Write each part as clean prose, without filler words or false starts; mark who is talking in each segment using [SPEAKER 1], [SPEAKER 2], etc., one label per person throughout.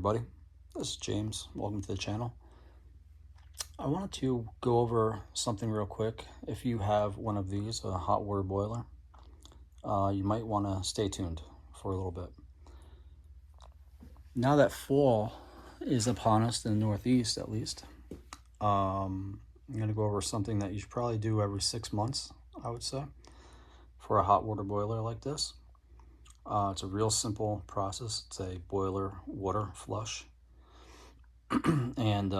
[SPEAKER 1] everybody, this is James. Welcome to the channel. I wanted to go over something real quick. If you have one of these, a hot water boiler, you might want to stay tuned for a little bit. Now that fall is upon us, in the Northeast at least, I'm going to go over something that you should probably do every 6 months, I would say, for a hot water boiler like this. It's a real simple process. It's a boiler water flush. And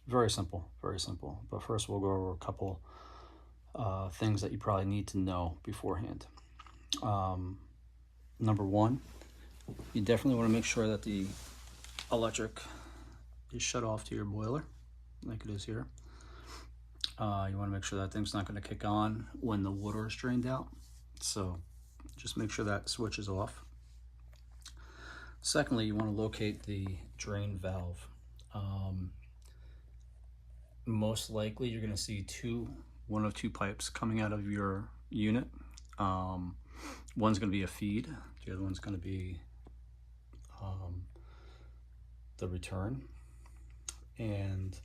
[SPEAKER 1] very simple, very simple. But first we'll go over a couple things that you probably need to know beforehand. Number one, you definitely want to make sure that the electric is shut off to your boiler, like it is here. You want to make sure that thing's not going to kick on when the water is drained out. So just make sure that switch is off. Secondly, you want to locate the drain valve. Most likely you're going to see one of two pipes coming out of your unit. One's going to be a feed, the other one's going to be the return. And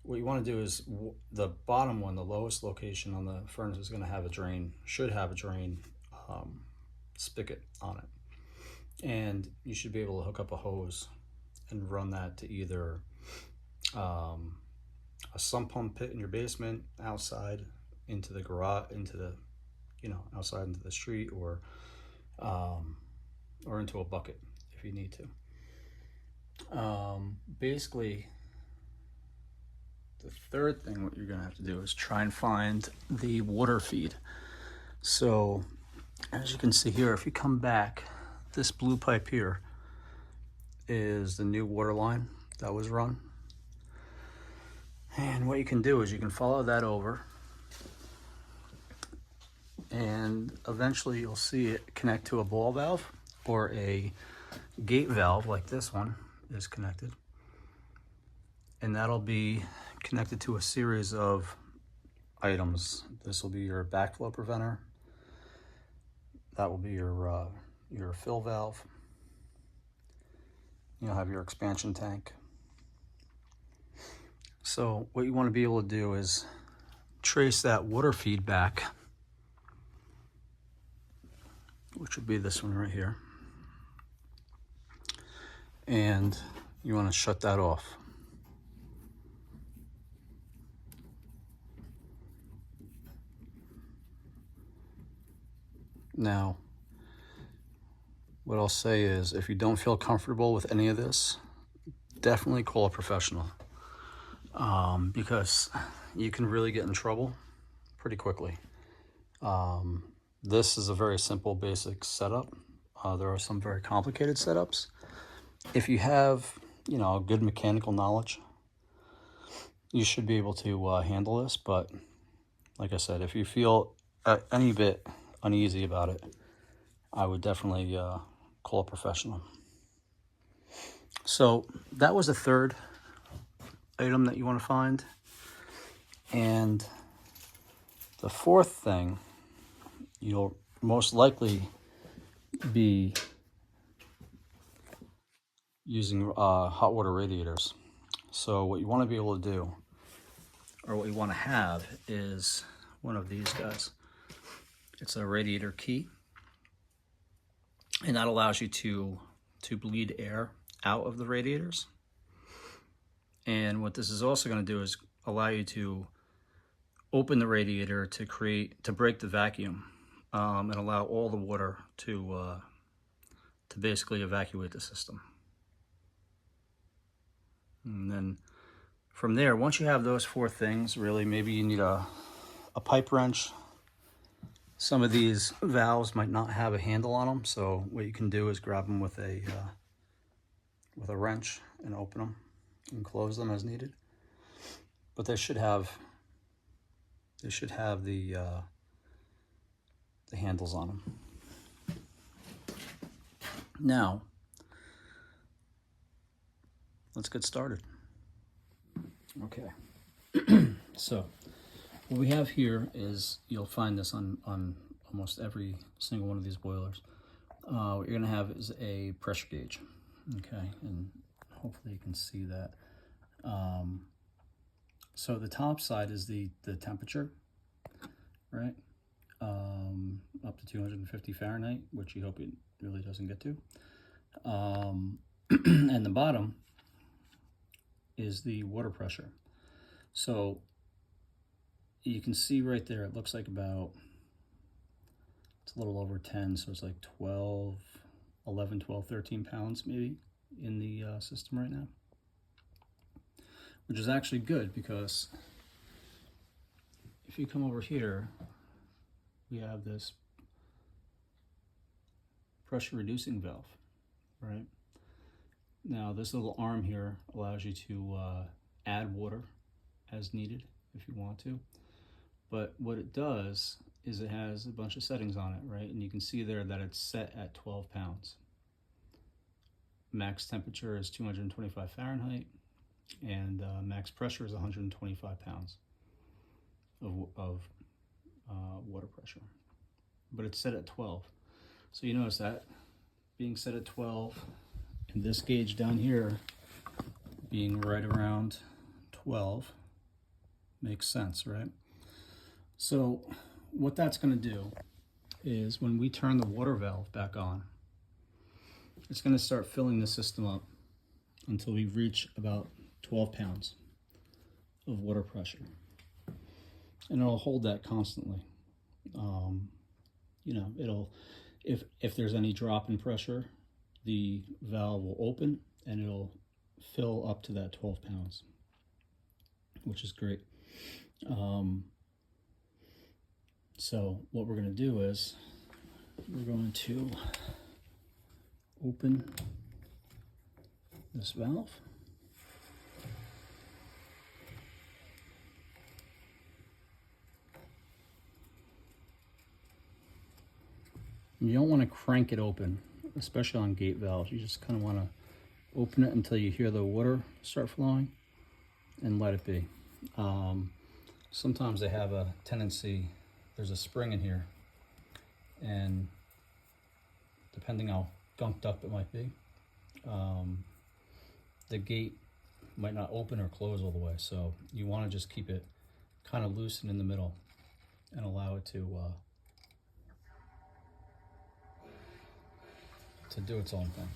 [SPEAKER 1] what you want to do is the bottom one, the lowest location on the furnace, is going to have a drain, should have a drain spigot on it. And you should be able to hook up a hose and run that to either a sump pump pit in your basement, outside into the garage, into the, outside into the street, or into a bucket if you need to. Basically, the third thing what you're going to have to do is try and find the water feed. So as you can see here, if you come back, this blue pipe here is the new water line that was run. And what you can do is you can follow that over, and eventually you'll see it connect to a ball valve or a gate valve like this one is connected. And that'll be connected to a series of items. This will be your backflow preventer. That will be your fill valve. You'll have your expansion tank. So what you want to be able to do is trace that water feed back, which would be this one right here. And you want to shut that off. Now, what I'll say is, if you don't feel comfortable with any of this, definitely call a professional, because you can really get in trouble pretty quickly. This is a very simple, basic setup. There are some very complicated setups. If you have, good mechanical knowledge, you should be able to handle this. But like I said, if you feel any bit uneasy about it, I would definitely call a professional. So that was the third item that you want to find. And the fourth thing, you'll most likely be using hot water radiators. So what you want to be able to do, or what you want to have, is one of these guys. It's a radiator key, and that allows you to bleed air out of the radiators. And what this is also going to do is allow you to open the radiator to break the vacuum, and allow all the water to basically evacuate the system. And then from there, once you have those four things, really, maybe you need a pipe wrench. Some of these valves might not have a handle on them, so what you can do is grab them with a wrench and open them and close them as needed. But they should have the handles on them. Now, let's get started. Okay. So what we have here is, you'll find this on almost every single one of these boilers. What you're going to have is a pressure gauge. Okay, and hopefully you can see that. So the top side is the temperature, right? Up to 250 Fahrenheit, which you hope it really doesn't get to. And the bottom is the water pressure. So you can see right there, it looks like about, it's a little over 10, so it's like 11, 12, 13 pounds maybe in the system right now, which is actually good, because if you come over here, we have this pressure reducing valve, right? Now this little arm here allows you to add water as needed if you want to, but what it does is it has a bunch of settings on it, right? And you can see there that it's set at 12 pounds. Max temperature is 225 Fahrenheit, and max pressure is 125 pounds of water pressure, but it's set at 12. So you notice that being set at 12, and this gauge down here being right around 12 makes sense, right? So what that's going to do is when we turn the water valve back on, it's going to start filling the system up until we reach about 12 pounds of water pressure, and it'll hold that constantly. You know, it'll, if there's any drop in pressure, the valve will open and it'll fill up to that 12 pounds, which is great. So what we're going to do is we're going to open this valve. You don't want to crank it open, especially on gate valves. You just kind of want to open it until you hear the water start flowing and let it be. Sometimes they have a tendency, there's a spring in here, and depending how gunked up it might be, the gate might not open or close all the way. So you want to just keep it kind of loose and in the middle and allow it to do its own thing.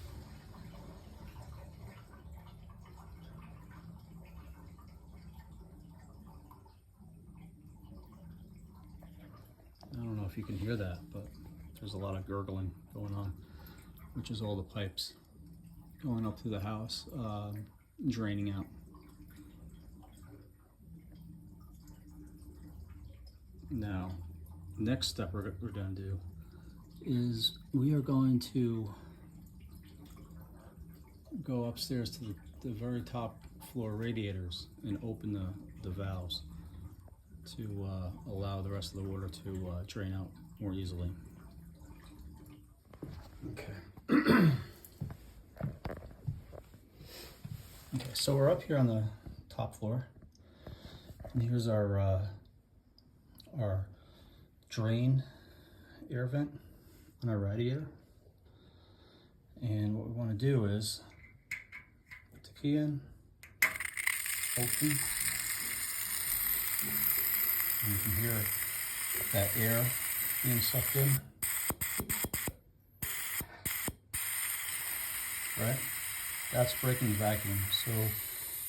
[SPEAKER 1] I don't know if you can hear that, but there's a lot of gurgling going on, which is all the pipes going up to the house, draining out. Now, next step we're going to do is we are going to go upstairs to the very top floor radiators and open the valves to allow the rest of the water to drain out more easily. Okay. Okay, so we're up here on the top floor, and here's our drain air vent on our radiator. And what we want to do is put the key in, open, and you can hear that air being sucked in, right? That's breaking the vacuum. So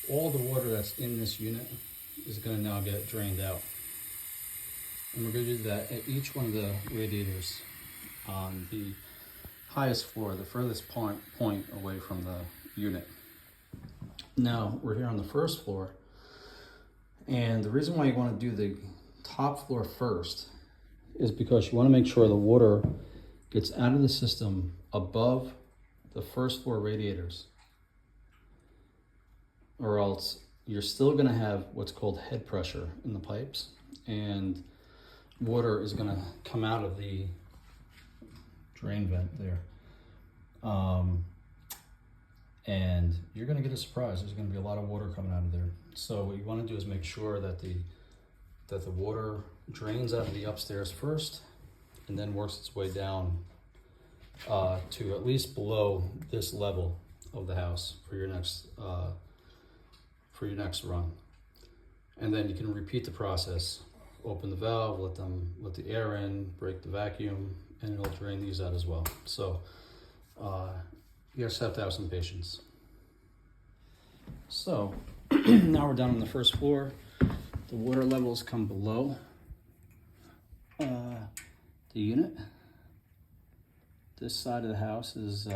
[SPEAKER 1] all the water that's in this unit is going to now get drained out. And we're going to do that at each one of the radiators on the highest floor, the furthest point away from the unit. Now we're here on the first floor, and the reason why you want to do the top floor first is because you want to make sure the water gets out of the system above the first floor radiators, or else you're still going to have what's called head pressure in the pipes, and water is going to come out of the drain vent there, and you're going to get a surprise. There's going to be a lot of water coming out of there. So what you want to do is make sure that the water drains out of the upstairs first, and then works its way down to at least below this level of the house for your next run. And then you can repeat the process. Open the valve, let the air in, break the vacuum, and it'll drain these out as well. So you just have to have some patience. So now we're down on the first floor. The water levels come below the unit. This side of the house is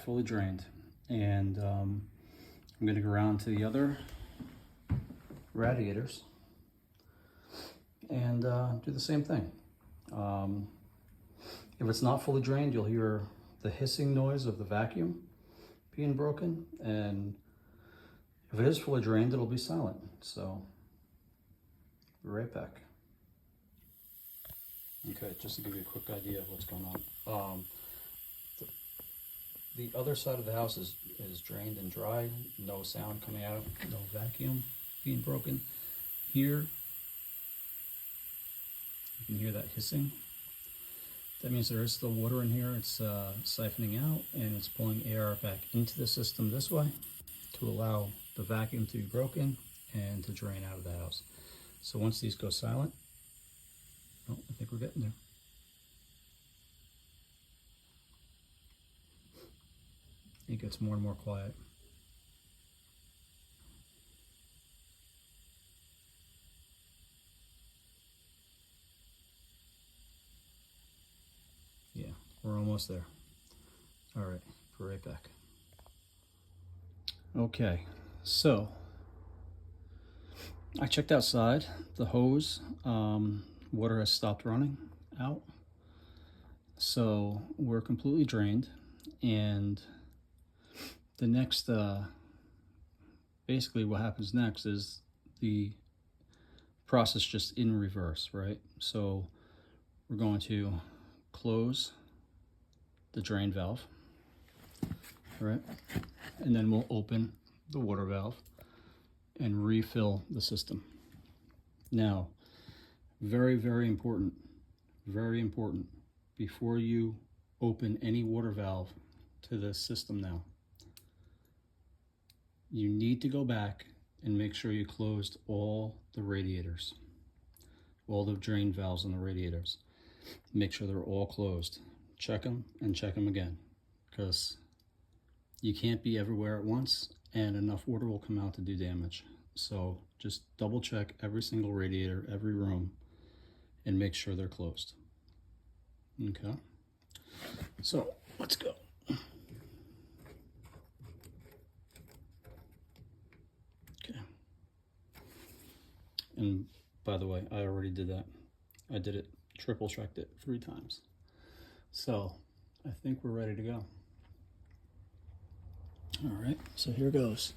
[SPEAKER 1] fully drained, and I'm going to go around to the other radiators and do the same thing. If it's not fully drained, you'll hear the hissing noise of the vacuum being broken, and if it is fully drained, it'll be silent. So, be right back. Okay, just to give you a quick idea of what's going on. The other side of the house is drained and dry, no sound coming out, no vacuum being broken. Here, you can hear that hissing. That means there is still water in here. It's siphoning out, and it's pulling air back into the system this way to allow the vacuum to be broken and to drain out of the house. So once these go silent, oh, I think we're getting there. It gets more and more quiet. Yeah, we're almost there. All right, be right back. Okay, so I checked outside. The hose, water has stopped running out. So we're completely drained, and the next, basically what happens next is the process just in reverse, right? So we're going to close the drain valve, right? And then we'll open the water valve and refill the system. Now, very, very important, before you open any water valve to this system now, you need to go back and make sure you closed all the radiators, all the drain valves on the radiators. Make sure they're all closed. Check them and check them again, because you can't be everywhere at once and enough water will come out to do damage. So just double check every single radiator, every room, and make sure they're closed. Okay, so let's go. Okay. And by the way, I already did that. I did it, triple checked it 3 times. So I think we're ready to go. All right, so here goes.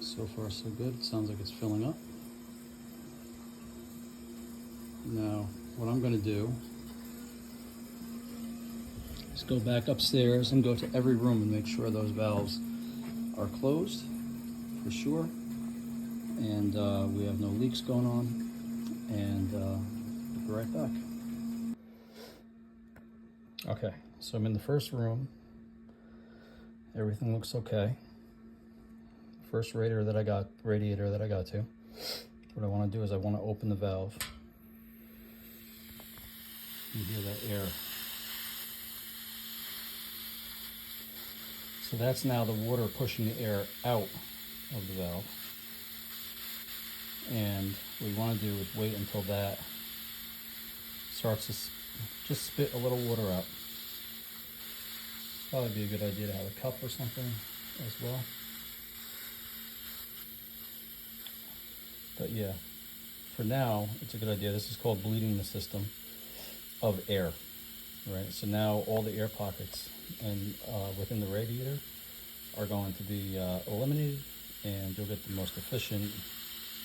[SPEAKER 1] So far so good. Sounds like it's filling up. Now, what I'm going to do is go back upstairs and go to every room and make sure those valves are closed for sure, and we have no leaks going on, and we'll be right back. Okay, so I'm in the first room. Everything looks okay. First radiator that I got to. What I want to do is I want to open the valve. You hear that air. So that's now the water pushing the air out of the valve. And what we want to do is wait until that starts to just spit a little water out. Probably be a good idea to have a cup or something as well. But yeah, for now, it's a good idea. This is called bleeding the system of air, right? So now all the air pockets and within the radiator are going to be eliminated, and you'll get the most efficient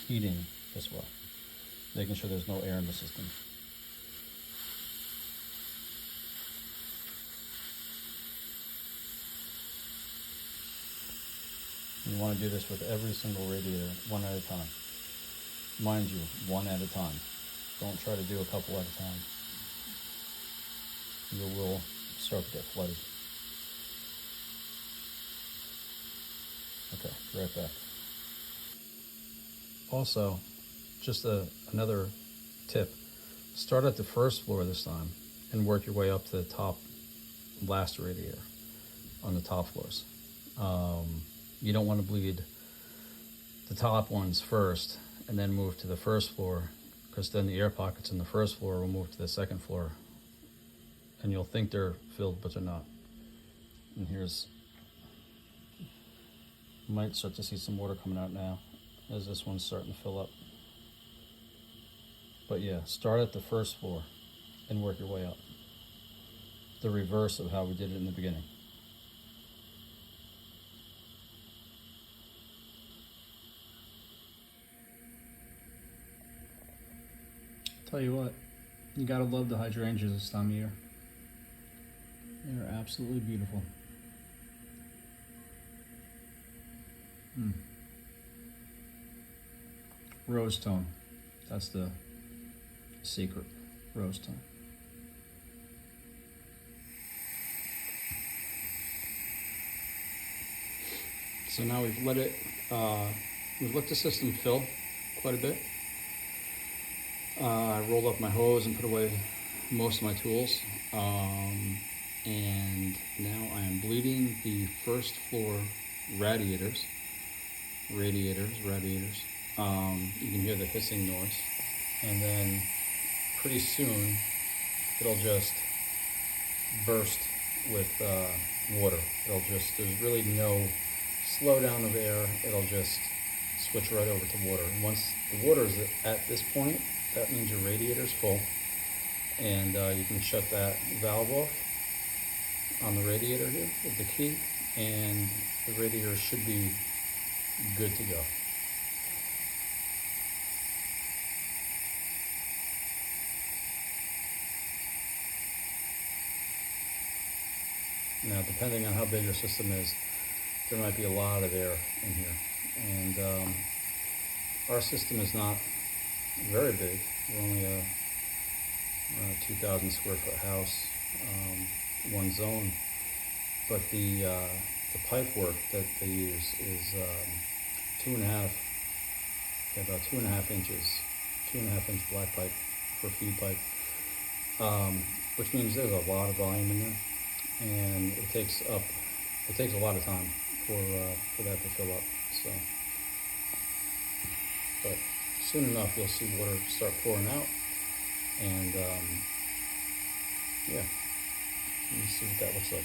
[SPEAKER 1] heating this way, making sure there's no air in the system. You want to do this with every single radiator, one at a time. Mind you, one at a time. Don't try to do a couple at a time. You will start to get flooded. Okay, be right back. Also, just another tip. Start at the first floor this time and work your way up to the top last radiator on the top floors. You don't want to bleed the top ones first and then move to the first floor, because then the air pockets in the first floor will move to the second floor and you'll think they're filled, but they're not. And here's, you might start to see some water coming out now as this one's starting to fill up. But yeah, start at the first floor and work your way up. The reverse of how we did it in the beginning. Tell you what, you gotta love the hydrangeas this time of year. They're absolutely beautiful. Rose tone, that's the secret, rose tone. So now we've let the system fill quite a bit. I rolled up my hose and put away most of my tools. And now I am bleeding the first floor radiators. You can hear the hissing noise. And then pretty soon it'll just burst with water. There's really no slowdown of air. It'll just switch right over to water. And once the water is at this point, that means your radiator's full, and you can shut that valve off on the radiator here with the key, and the radiator should be good to go. Now, depending on how big your system is, there might be a lot of air in here, and our system is not very big. We're only a 2,000 square foot house, one zone, but the pipe work that they use is about 2.5 inches, 2.5 inch black pipe for feed pipe, which means there's a lot of volume in there, and it takes a lot of time for that to fill up. So, but soon enough you'll see water start pouring out, and yeah, let me see what that looks like.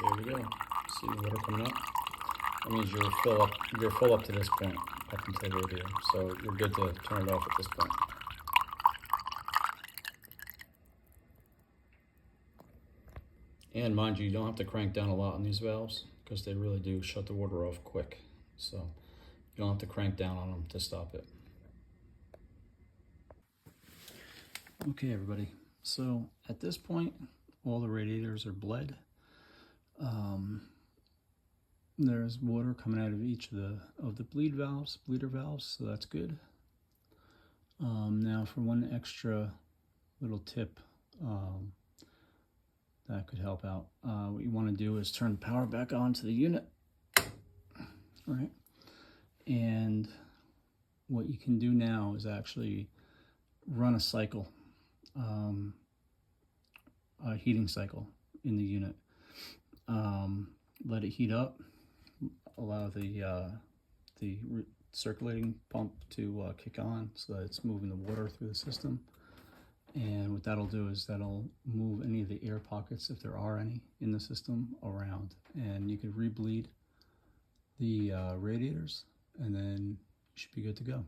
[SPEAKER 1] There we go. See the water coming up? That means you're full up to this point, up until the radiator. So you're good to turn it off at this point. And mind you, you don't have to crank down a lot on these valves, because they really do shut the water off quick. So you don't have to crank down on them to stop it. Okay, everybody. So at this point, all the radiators are bled. There's water coming out of each of the bleeder valves, so that's good. Now for one extra little tip that could help out, what you want to do is turn the power back on to the unit. All right, and what you can do now is actually run a cycle, a heating cycle in the unit. Let it heat up, allow the circulating pump to kick on so that it's moving the water through the system, And what that'll do is that'll move any of the air pockets, if there are any in the system, around. And you can rebleed the radiators, and then you should be good to go.